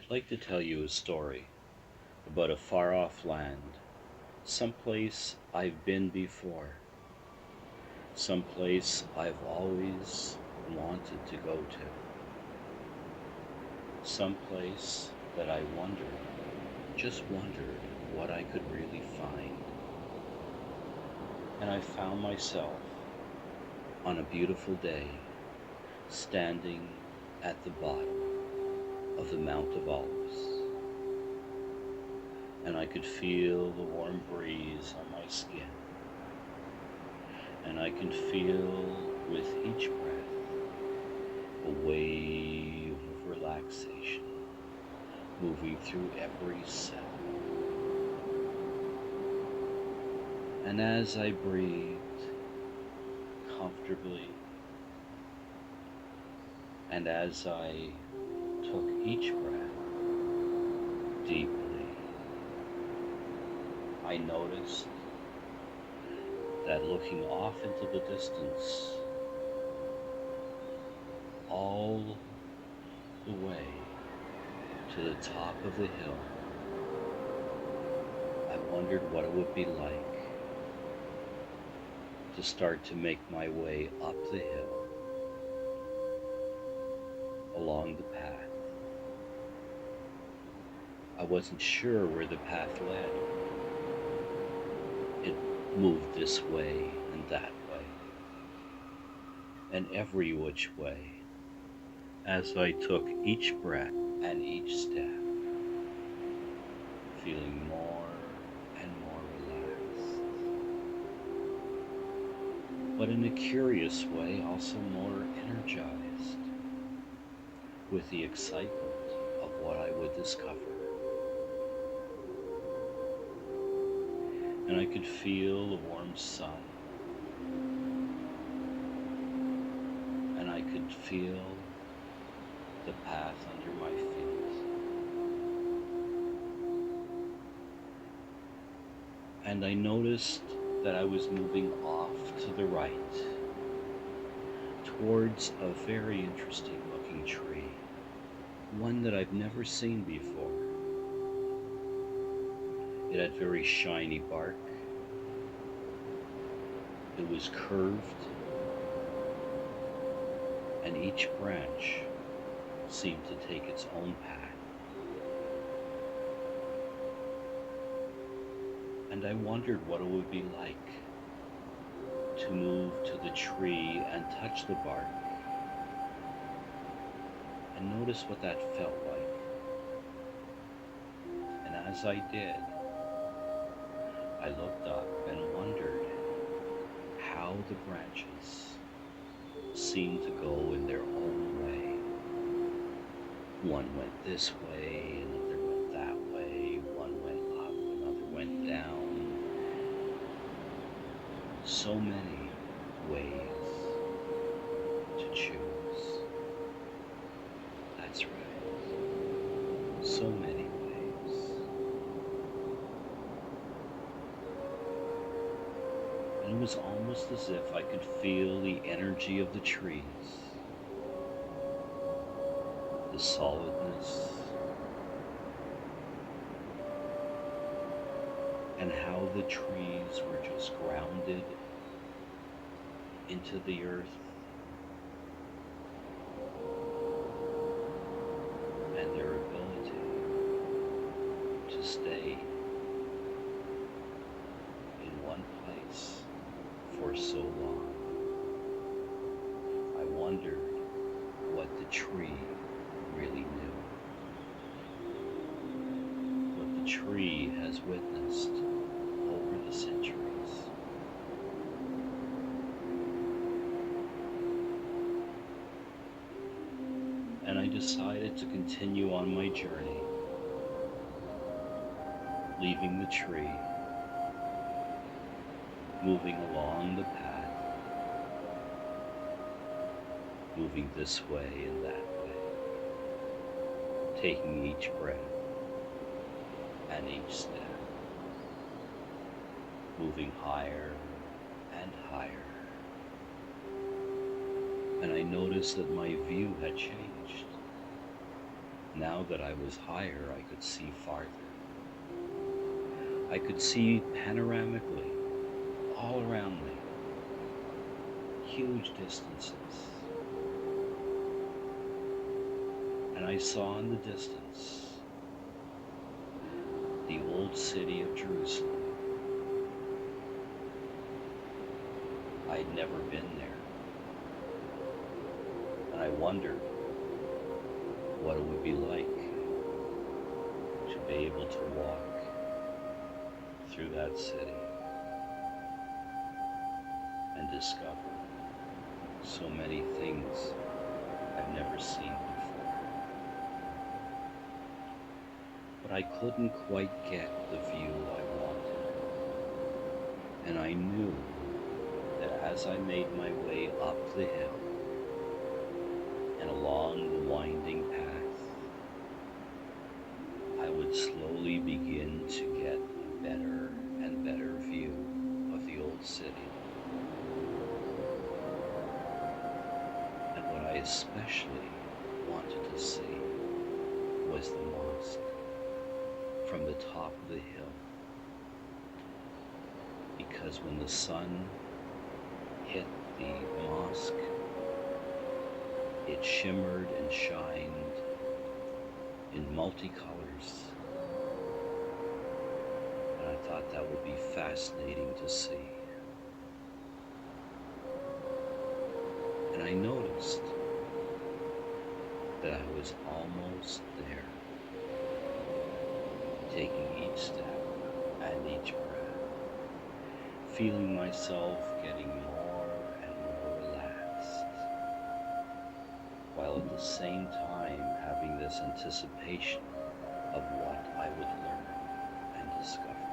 I'd like to tell you a story about a far-off land, someplace I've been before, someplace I've always wanted to go to, someplace that I just wondered what I could really find. And I found myself on a beautiful day standing at the bottom of the Mount of Olives, and I could feel the warm breeze on my skin, and I can feel with each breath a wave of relaxation moving through every cell. And as I breathed comfortably, and as I took each breath deeply, I noticed that looking off into the distance, all the way to the top of the hill, I wondered what it would be like to start to make my way up the hill along the path. I wasn't sure where the path led. It moved this way and that way, and every which way, as I took each breath and each step, feeling more and more relaxed, but in a curious way also more energized with the excitement of what I would discover. And I could feel the warm sun, and I could feel the path under my feet. And I noticed that I was moving off to the right towards a very interesting looking tree, one that I've never seen before. It had very shiny bark. It was curved, and each branch seemed to take its own path. And I wondered what it would be like to move to the tree and touch the bark and notice what that felt like. And as I did, I looked up and wondered how the branches seemed to go in their own way. One went this way, another went that way, one went up, another went down. So many ways to choose. That's right. So many ways. And it was almost as if I could feel the energy of the trees, the solidness, and how the trees were just grounded into the earth, and their ability to stay in one place for so long. I wondered what the tree really knew, what the tree has witnessed over the centuries. And I decided to continue on my journey, leaving the tree, moving along the path, moving this way and that way, taking each breath and each step, moving higher and higher. And I noticed that my view had changed. Now that I was higher, I could see farther. I could see panoramically all around me, huge distances. And I saw in the distance the old city of Jerusalem. I'd never been there, and I wondered what it would be like to be able to walk through that city and discover so many things I've never seen before. But I couldn't quite get the view I wanted, and I knew that as I made my way up the hill and along the winding path, I would slowly begin to get a better and better view of the old city. And what I especially wanted to see was the mosque from the top of the hill, because when the sun hit the mosque, it shimmered and shined in multicolors, and I thought that would be fascinating to see. And I noticed that I was almost there, taking each step and each breath, feeling myself getting more and more relaxed, while at the same time having this anticipation of what I would learn and discover.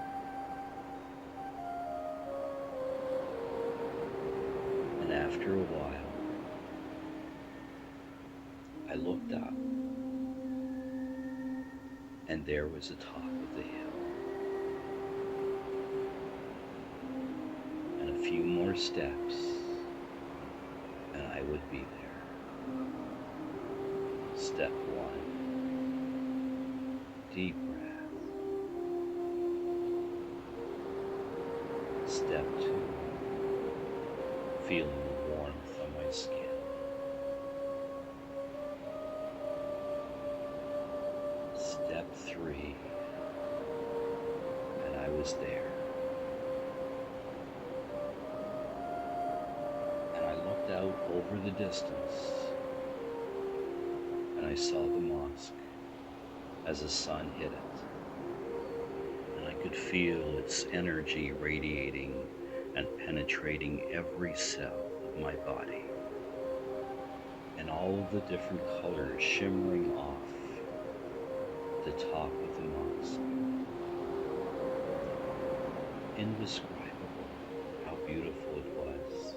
And after a while, I looked up, and there was the top of the hill. And a few more steps, and I would be there. Step one, deep breath. Step two, feeling the warmth on my skin. Step three, and I was there. And I looked out over the distance, and I saw the mosque as the sun hit it. And I could feel its energy radiating and penetrating every cell of my body, and all of the different colors shimmering off the top of the mosque. Indescribable how beautiful it was.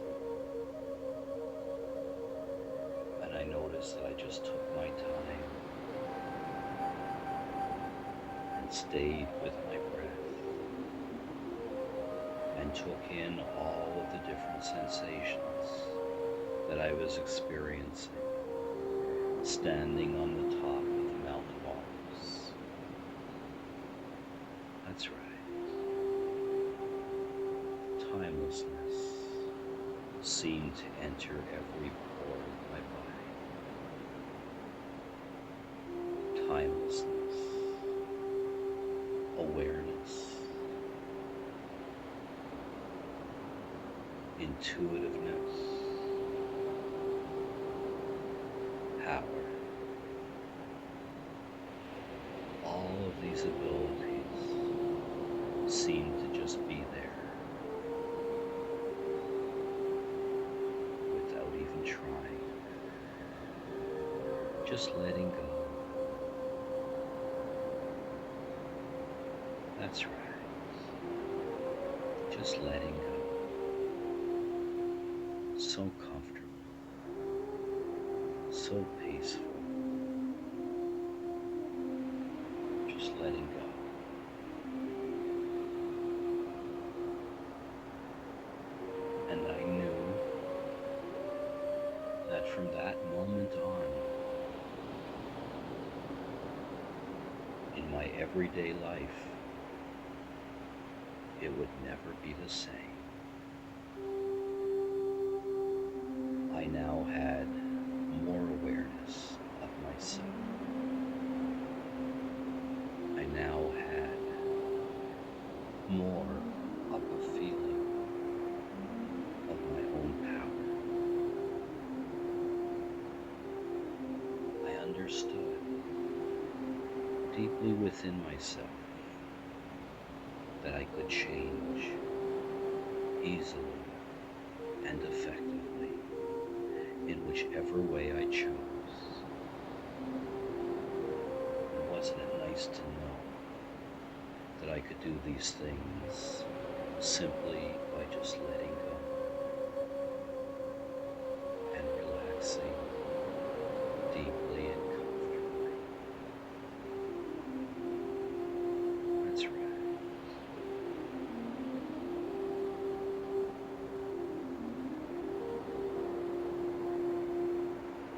And I noticed that I just took my time and stayed with my breath and took in all of the different sensations that I was experiencing standing on the top of the mountain walls. That's right. Timelessness seemed to enter every pore of my body. Timelessness, awareness, intuitiveness, power. All of these abilities seem to just be there without even trying. Just letting go. That's right. Just letting go. So comfortable. So peaceful. Just letting go. And I knew that from that moment on, my everyday life, it would never be the same. I now had more awareness of myself. I now had more of a feeling of my own power. I understood deeply within myself that I could change easily and effectively in whichever way I chose. And wasn't it nice to know that I could do these things simply by just letting go and relaxing deeply and comfortably? That's right.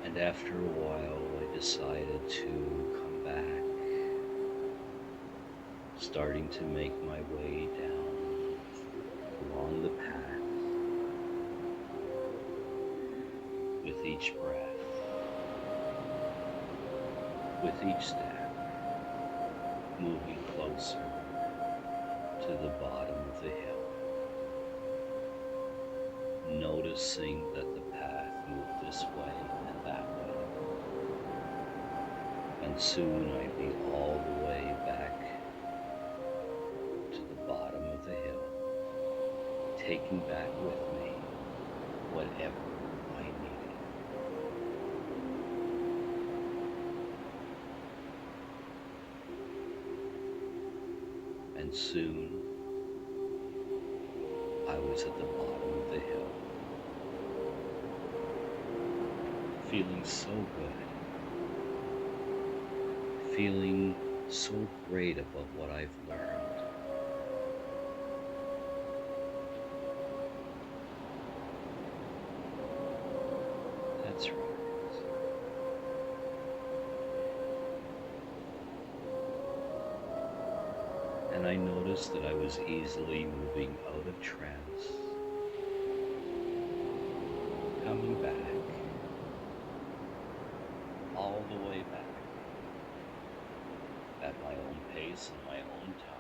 And after a while, I decided to come back, starting to make my way down along the path with each breath, with each step, moving closer to the bottom of the hill, noticing that the path moved this way and that way, and soon I'd be all the way back to the bottom of the hill, taking back with me whatever I needed. And soon I was at the bottom of the hill, feeling so good, feeling so great about what I've learned. That's right. And I noticed that I was easily moving out of trance, coming back, all the way back, at my own pace and my own time.